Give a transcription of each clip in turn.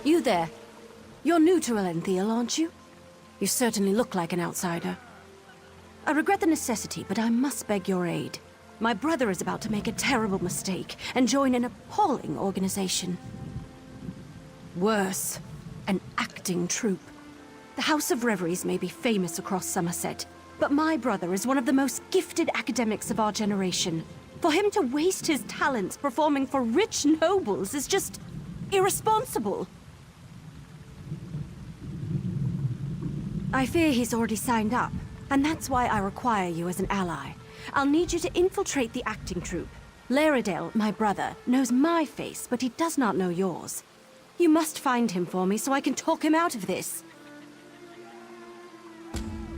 You there. You're new to Elenthiel, aren't you? You certainly look like an outsider. I regret the necessity, but I must beg your aid. My brother is about to make a terrible mistake and join an appalling organization. Worse, an acting troupe. The House of Reveries may be famous across Summerset, but my brother is one of the most gifted academics of our generation. For him to waste his talents performing for rich nobles is just irresponsible. I fear he's already signed up, and that's why I require you as an ally. I'll need you to infiltrate the acting troupe. Laredale, my brother, knows my face, but he does not know yours. You must find him for me so I can talk him out of this.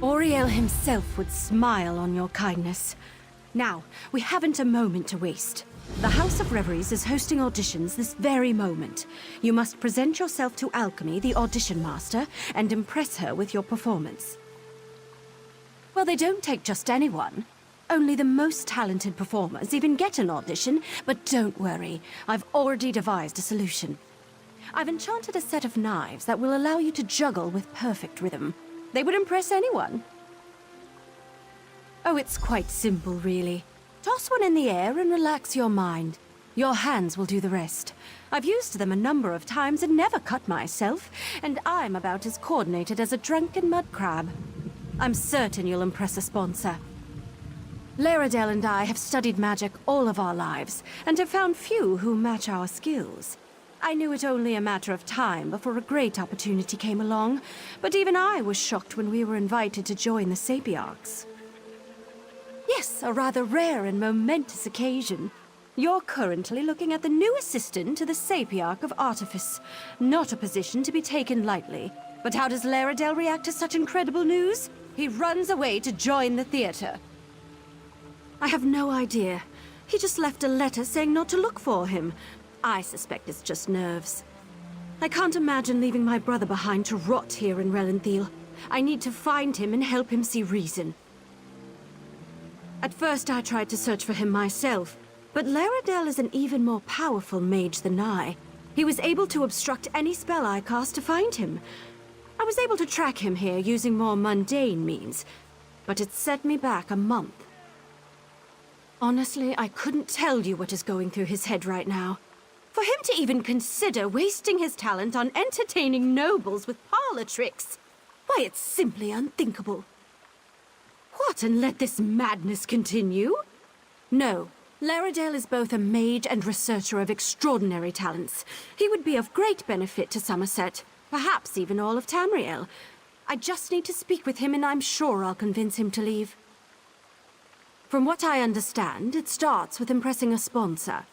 Auriel himself would smile on your kindness. Now, we haven't a moment to waste. The House of Reveries is hosting auditions this very moment. You must present yourself to Alchemy, the audition master, and impress her with your performance. Well, they don't take just anyone. Only the most talented performers even get an audition, but don't worry, I've already devised a solution. I've enchanted a set of knives that will allow you to juggle with perfect rhythm. They would impress anyone. Oh, it's quite simple, really. Toss one in the air and relax your mind. Your hands will do the rest. I've used them a number of times and never cut myself, and I'm about as coordinated as a drunken mud crab. I'm certain you'll impress a sponsor. Laredale and I have studied magic all of our lives, and have found few who match our skills. I knew it only a matter of time before a great opportunity came along, but even I was shocked when we were invited to join the Sapiarchs. Yes, a rather rare and momentous occasion. You're currently looking at the new assistant to the Sapiarch of Artifice. Not a position to be taken lightly. But how does Laredale react to such incredible news? He runs away to join the theater. I have no idea. He just left a letter saying not to look for him. I suspect it's just nerves. I can't imagine leaving my brother behind to rot here in Relenthiel. I need to find him and help him see reason. At first I tried to search for him myself, but Laredale is an even more powerful mage than I. He was able to obstruct any spell I cast to find him. I was able to track him here using more mundane means, but it set me back a month. Honestly, I couldn't tell you what is going through his head right now. For him to even consider wasting his talent on entertaining nobles with parlor tricks, why, it's simply unthinkable. What, and let this madness continue? No, Laredale is both a mage and researcher of extraordinary talents. He would be of great benefit to Summerset, perhaps even all of Tamriel. I just need to speak with him and I'm sure I'll convince him to leave. From what I understand, it starts with impressing a sponsor.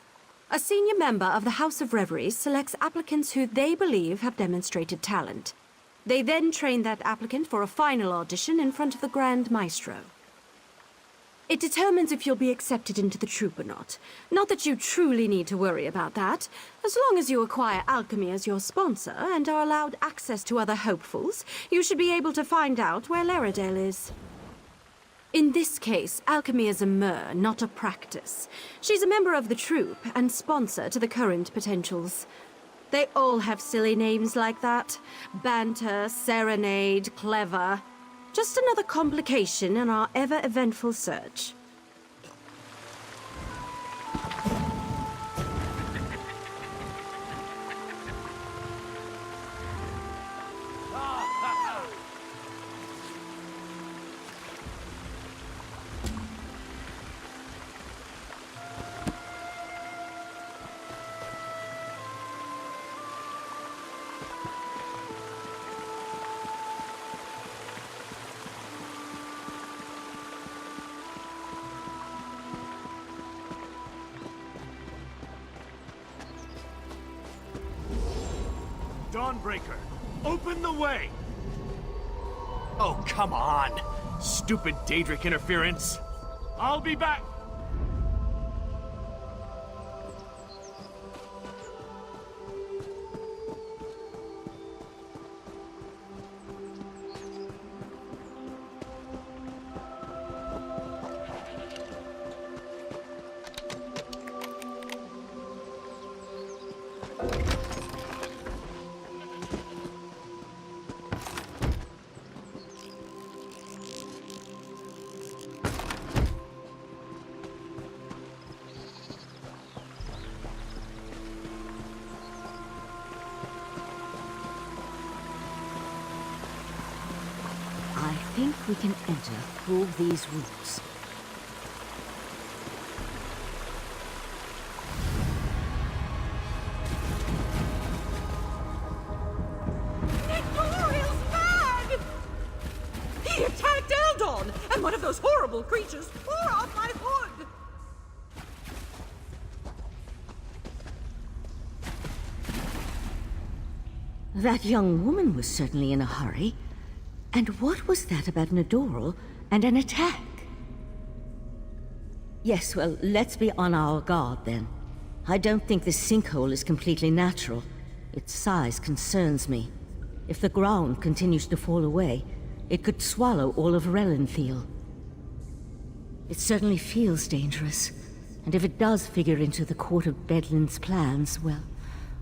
A senior member of the House of Reveries selects applicants who they believe have demonstrated talent. They then train that applicant for a final audition in front of the Grand Maestro. It determines if you'll be accepted into the troupe or not. Not that you truly need to worry about that. As long as you acquire Alchemy as your sponsor and are allowed access to other hopefuls, you should be able to find out where Laredale is. In this case, Alchemy is a mer, not a practice. She's a member of the troupe and sponsor to the current potentials. They all have silly names like that. Banter, serenade, clever. Just another complication in our ever-eventful search. Dawnbreaker, open the way! Oh, come on! Stupid Daedric interference! I'll be back! think we can enter through these roots. He attacked Eldon, and one of those horrible creatures tore off my hood! That young woman was certainly in a hurry. And what was that about Nadoral and an attack? Yes, well, let's be on our guard then. I don't think this sinkhole is completely natural. Its size concerns me. If the ground continues to fall away, it could swallow all of Relenthal. It certainly feels dangerous, and if it does figure into the Court of Bedlam's plans, well,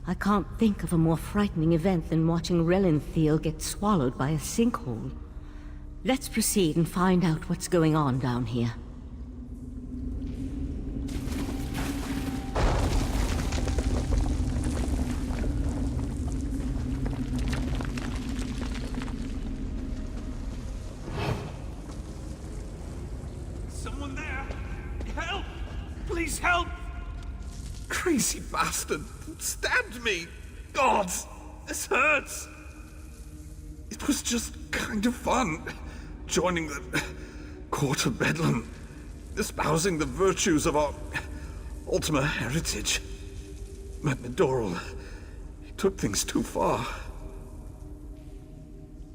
I can't think of a more frightening event than watching Relenthal get swallowed by a sinkhole. Let's proceed and find out what's going on down here. Someone there! Help! Please help! Crazy bastard stabbed me! God, this hurts! It was just kind of fun, joining the Court of Bedlam, espousing the virtues of our Ultima heritage. But Nadoral, he took things too far.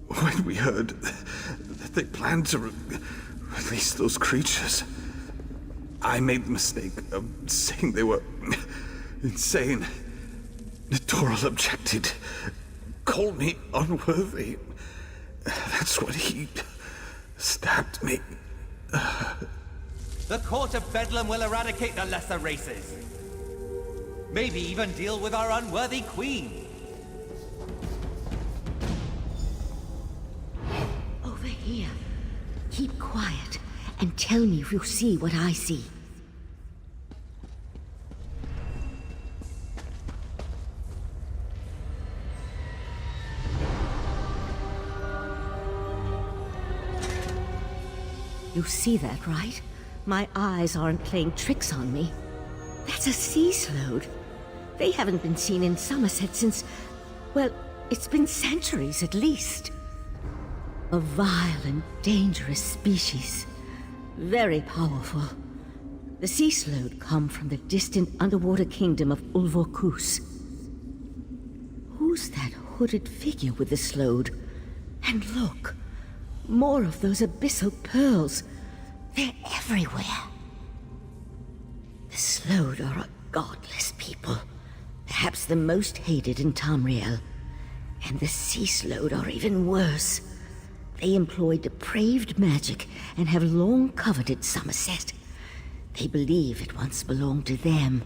When we heard that they planned to release those creatures, I made the mistake of saying they were insane. Nadoral objected, called me unworthy. That's when he stabbed me. The Court of Bedlam will eradicate the lesser races. Maybe even deal with our unworthy queen. Over here. Keep quiet and tell me if you see what I see. You see that, right? My eyes aren't playing tricks on me. That's a sea slode. They haven't been seen in Summerset since... well, it's been centuries at least. A vile and dangerous species. Very powerful. The sea slode come from the distant underwater kingdom of Ulvorkus. Who's that hooded figure with the slode? And look! More of those abyssal pearls. They're everywhere. The Slode are a godless people. Perhaps the most hated in Tamriel. And the Sea Slode are even worse. They employ depraved magic and have long coveted Summerset. They believe it once belonged to them.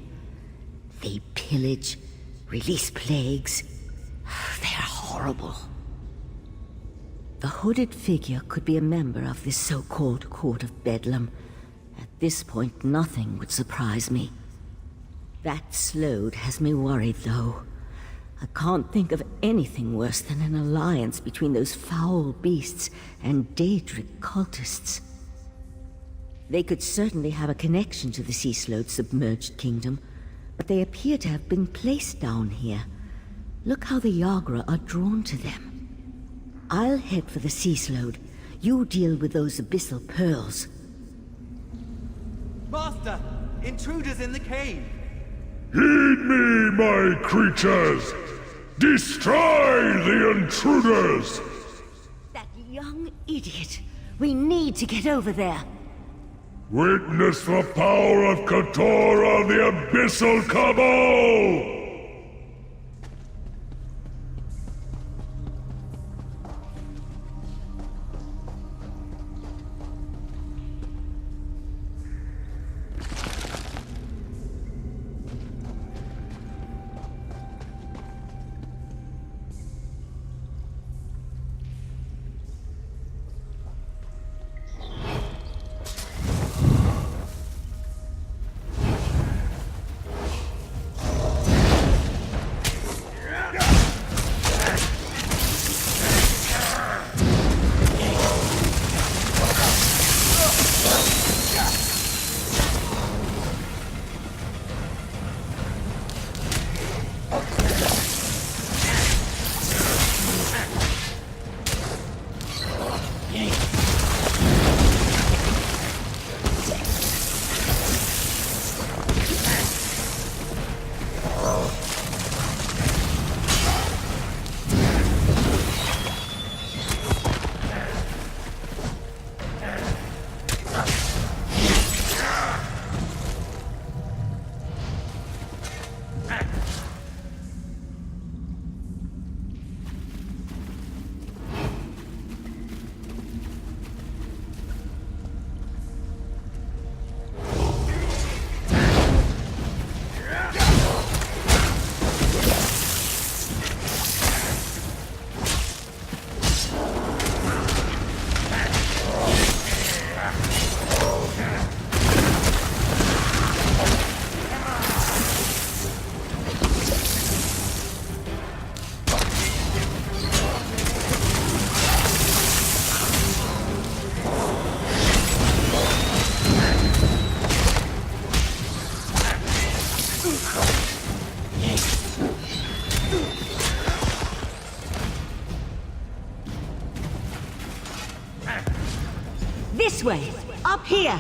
They pillage, release plagues. They're horrible. The hooded figure could be a member of this so-called Court of Bedlam. At this point, nothing would surprise me. That Slode has me worried, though. I can't think of anything worse than an alliance between those foul beasts and Daedric cultists. They could certainly have a connection to the Sea Slode's submerged kingdom, but they appear to have been placed down here. Look how the Yagra are drawn to them. I'll head for the Sea Slode. You deal with those abyssal pearls. Master! Intruders in the cave! Heed me, my creatures! Destroy the intruders! That young idiot. We need to get over there. Witness the power of Katora, the Abyssal Cabal! This way. Up here.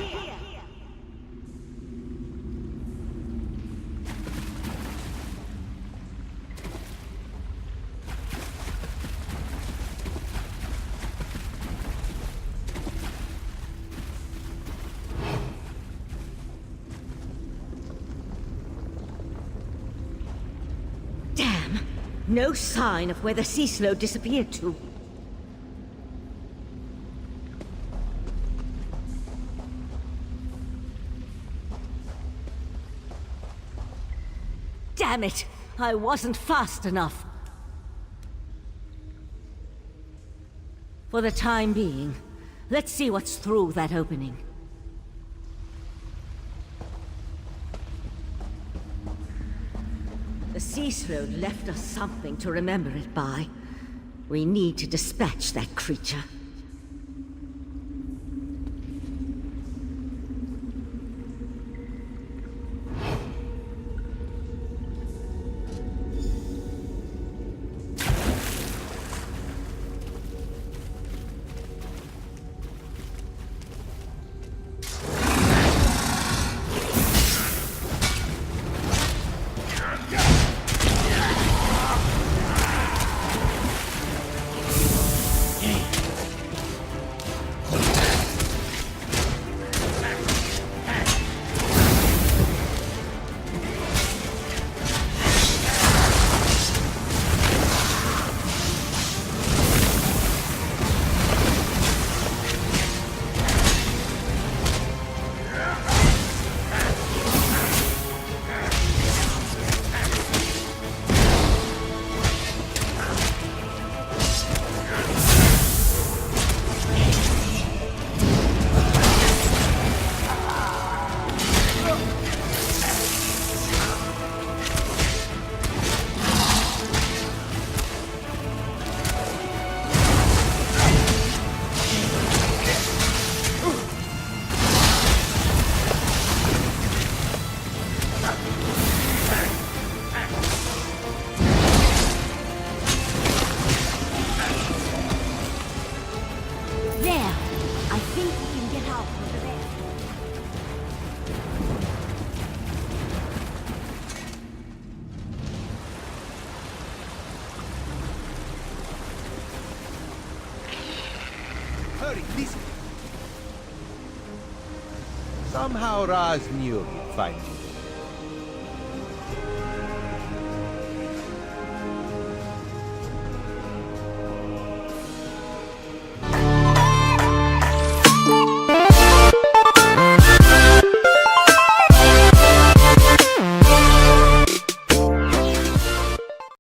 Damn. No sign of where the sea slope disappeared to. Damn it! I wasn't fast enough. For the time being, let's see what's through that opening. The sea slode left us something to remember it by. We need to dispatch that creature. Hurry, listen. Somehow Raz knew he'd find you.